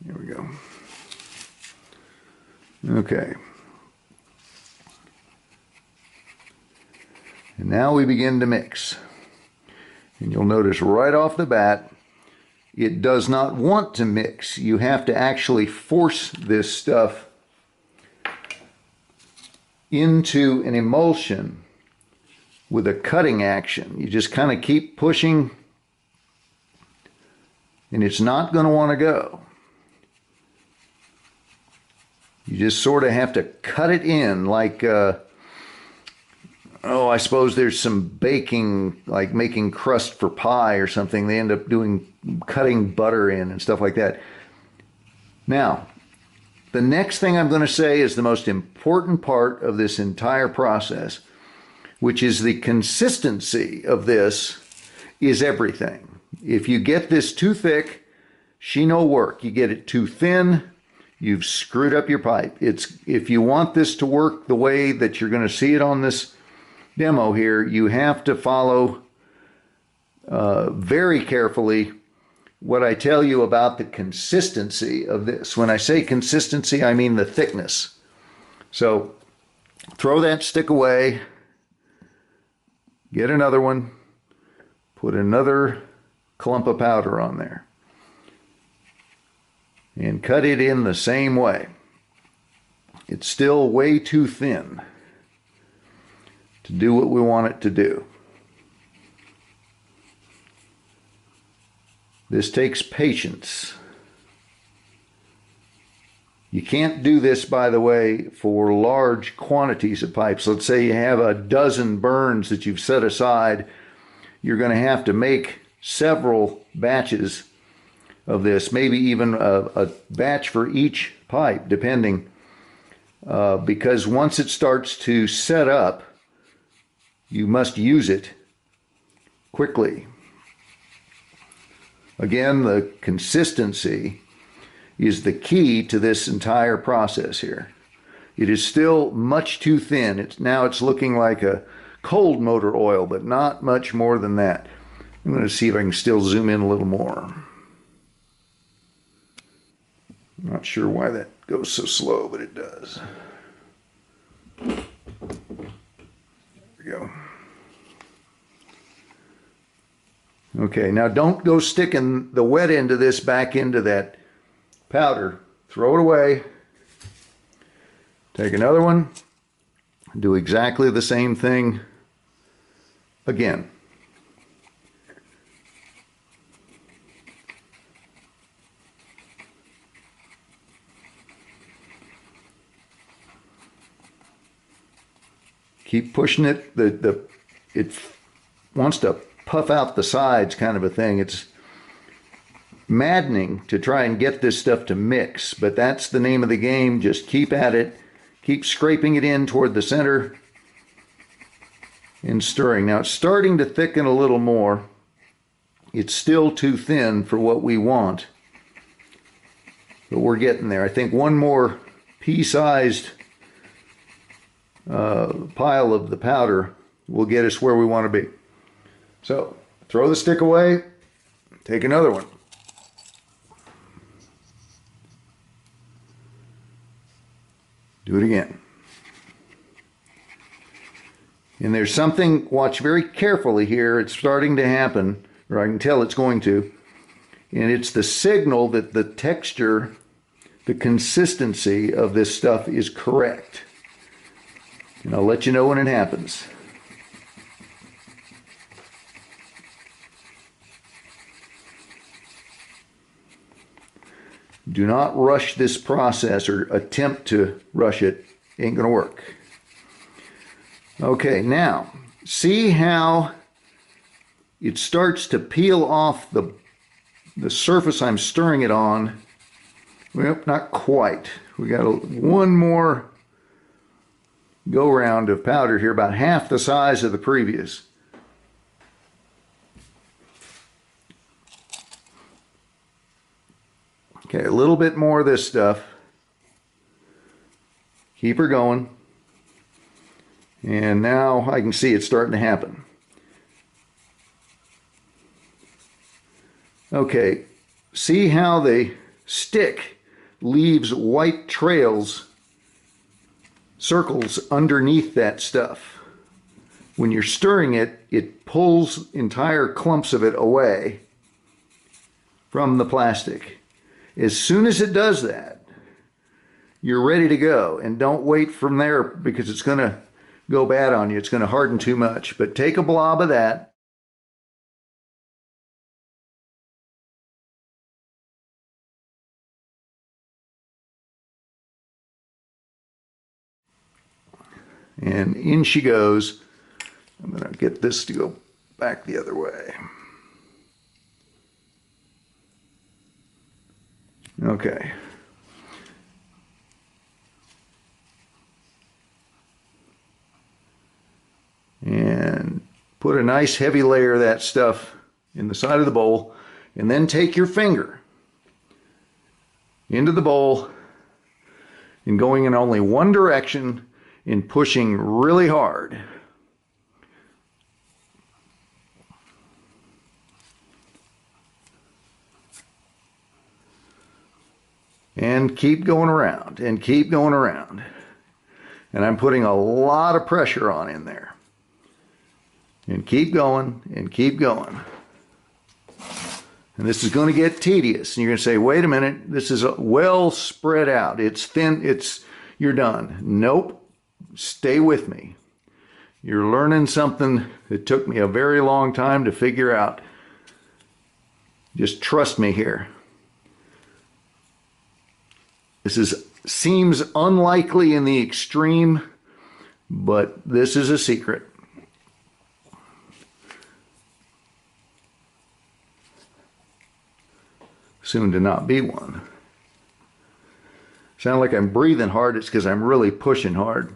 Here we go. Okay. And now we begin to mix. And you'll notice right off the bat, it does not want to mix. You have to actually force this stuff into an emulsion with a cutting action. You just kind of keep pushing, and it's not going to want to go. You just sort of have to cut it in like, I suppose there's some baking, like making crust for pie or something. They end up cutting butter in and stuff like that. Now, the next thing I'm going to say is the most important part of this entire process, which is the consistency of this is everything. If you get this too thick, she no work. You get it too thin, you've screwed up your pipe. If you want this to work the way that you're going to see it on this demo here, you have to follow very carefully what I tell you about the consistency of this. When I say consistency, I mean the thickness. So throw that stick away, get another one, put another clump of powder on there, and cut it in the same way. It's still way too thin to do what we want it to do. This takes patience. You can't do this, by the way, for large quantities of pipes. Let's say you have a dozen burns that you've set aside. You're going to have to make several batches of this, maybe even a batch for each pipe, depending, because once it starts to set up, you must use it quickly. Again, the consistency is the key to this entire process here. It is still much too thin. It's looking like a cold motor oil, but not much more than that. I'm going to see if I can still zoom in a little more. I'm not sure why that goes so slow, but it does. There we go. Okay, now don't go sticking the wet end of this back into that powder. Throw it away. Take another one. Do exactly the same thing again. Keep pushing it. It wants to puff out the sides, kind of a thing. It's maddening to try and get this stuff to mix, but that's the name of the game. Just keep at it. Keep scraping it in toward the center and stirring. Now it's starting to thicken a little more. It's still too thin for what we want, but we're getting there. I think one more pea-sized pile of the powder will get us where we want to be. So throw the stick away, take another one. Do it again. And there's something, watch very carefully here, it's starting to happen, or I can tell it's going to, and it's the signal that the texture, the consistency of this stuff is correct. And I'll let you know when it happens. Do not rush this process or attempt to rush it. It ain't going to work. Okay, now, see how it starts to peel off the surface I'm stirring it on? Well, not quite. We got one more go round of powder here, about half the size of the previous. Okay, a little bit more of this stuff. Keep her going. And now I can see it's starting to happen. Okay, see how the stick leaves white trails, circles underneath that stuff. When you're stirring it, it pulls entire clumps of it away from the plastic. As soon as it does that, you're ready to go. And don't wait from there because it's going to go bad on you. It's going to harden too much. But take a blob of that. And in she goes. I'm going to get this to go back the other way. Okay. And put a nice heavy layer of that stuff in the side of the bowl, and then take your finger into the bowl and going in only one direction and pushing really hard. And keep going around and keep going around. And I'm putting a lot of pressure on in there. And keep going and keep going. And this is going to get tedious. And you're going to say, wait a minute, this is well spread out. It's thin, you're done. Nope. Stay with me. You're learning something that took me a very long time to figure out. Just trust me here. This seems unlikely in the extreme, but this is a secret. Soon to not be one. Sound like I'm breathing hard. It's because I'm really pushing hard.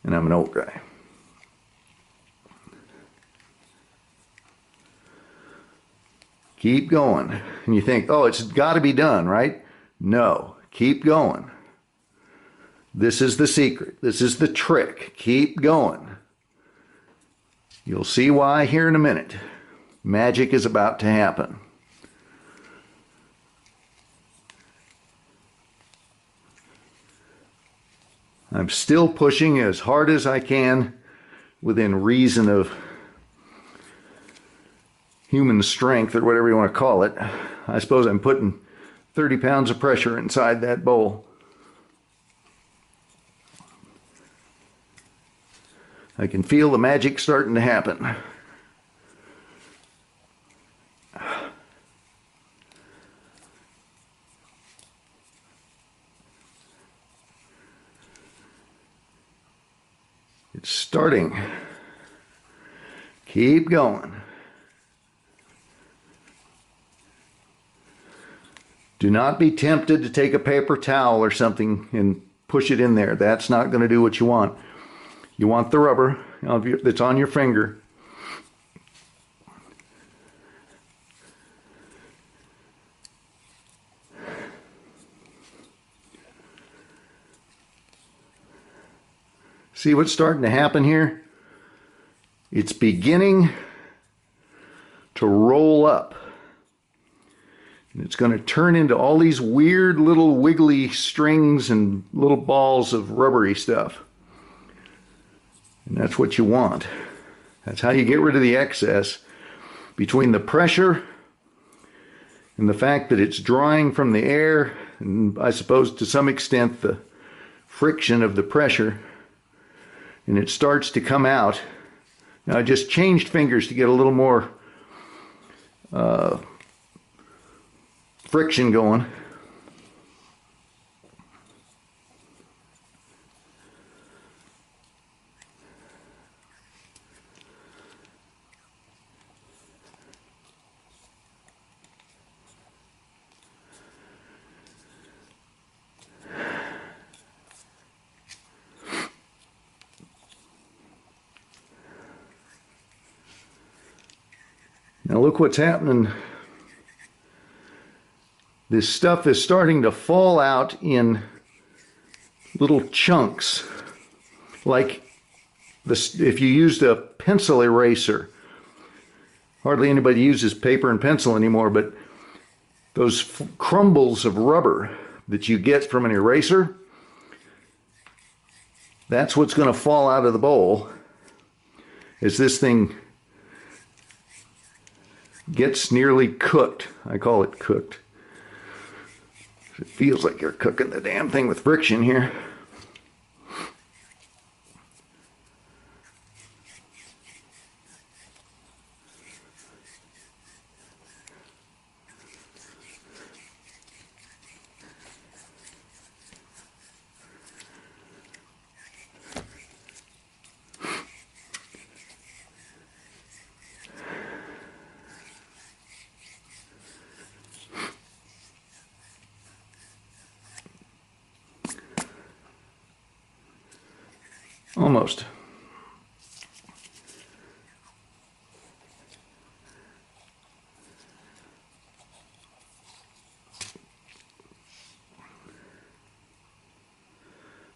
And I'm an old guy. Keep going. And you think, oh, it's got to be done, right? No, keep going. This is the secret. This is the trick. Keep going. You'll see why here in a minute. Magic is about to happen. I'm still pushing as hard as I can within reason of human strength or whatever you want to call it. I suppose I'm putting 30 pounds of pressure inside that bowl. I can feel the magic starting to happen. It's starting. Keep going. Do not be tempted to take a paper towel or something and push it in there. That's not going to do what you want. You want the rubber that's on your finger. See what's starting to happen here? It's beginning to roll up. And it's going to turn into all these weird little wiggly strings and little balls of rubbery stuff. And that's what you want. That's how you get rid of the excess. Between the pressure and the fact that it's drawing from the air, and I suppose to some extent the friction of the pressure, and it starts to come out. Now I just changed fingers to get a little more friction going. Now look what's happening. This stuff is starting to fall out in little chunks, like this, if you used a pencil eraser. Hardly anybody uses paper and pencil anymore, but those crumbles of rubber that you get from an eraser, that's what's going to fall out of the bowl as this thing gets nearly cooked. I call it cooked. It feels like you're cooking the damn thing with friction here. Almost.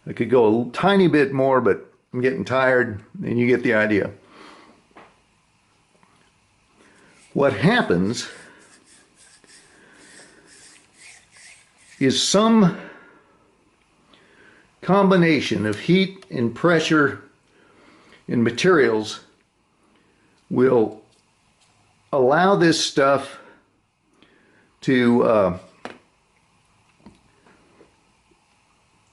I could go a tiny bit more, but I'm getting tired, and you get the idea. What happens is some combination of heat and pressure and materials will allow this stuff to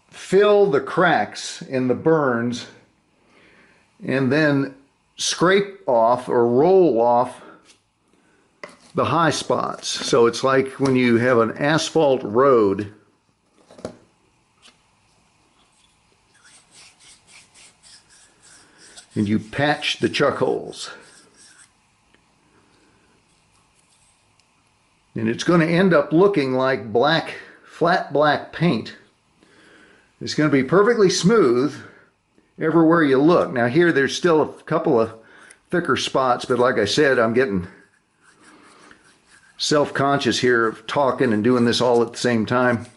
fill the cracks and the burns and then scrape off or roll off the high spots. So it's like when you have an asphalt road and you patch the chuck holes. And it's going to end up looking like black, flat black paint. It's going to be perfectly smooth everywhere you look. Now here there's still a couple of thicker spots, but like I said, I'm getting self-conscious here of talking and doing this all at the same time.